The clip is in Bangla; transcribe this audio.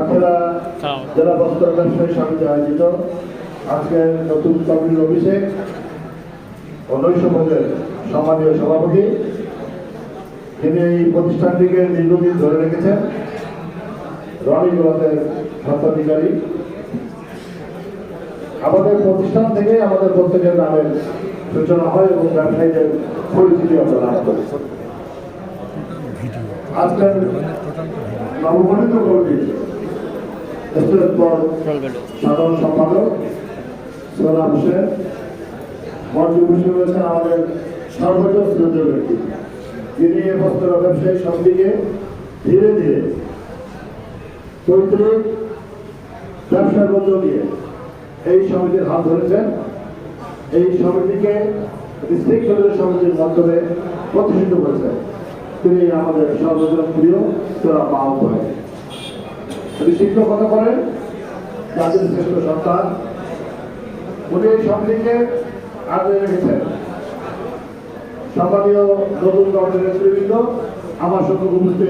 সাতক্ষীরা জেলা বস্ত্র ব্যবসায়ী সমিতি আয়োজিত আজকের নতুন কমিটির অভিষেক ও নৈশভোগের সম্মানীয় সভাপতি, তিনি এই প্রতিষ্ঠানটিকে দীর্ঘদিন ধরে রেখেছেন, রনি গোলাপের স্বত্বাধিকারী। আমাদের প্রতিষ্ঠান থেকে আমাদের প্রত্যেকের নামের সূচনা হয় এবং ব্যবসায়ীদের পরিচিতি আমরা লাভ করি। আজকের নবগঠিত কমিটি সাধারণ সম্পাদক সোনা হোসেন, মঞ্চে বসে রয়েছেন আমাদের সর্বোচ্চ শ্রদ্ধেয় ব্যক্তি, যিনি এ বস্ত্র ব্যবসায়ী সমিতিকে ধীরে ধীরে পৈতৃক ব্যবসার মধ্য দিয়ে এই সমিতির হাত ধরেছেন। এই সমিতিকে স্টেকহোল্ডার সমিতির মাধ্যমে প্রতিষ্ঠিত করেছেন। তিনি আমাদের সর্বজনপ্রিয় তোরা মাহবুব ভাই। তিনি শিক্ষকতা করেন, জাতির শ্রেষ্ঠ সন্তান। উনি এই সমিতিকে আগলে রেখেছেন। সম্মানীয় নতুন গভর্নমেন্ট নেতৃবৃন্দ, আমার সঙ্গে উপস্থিত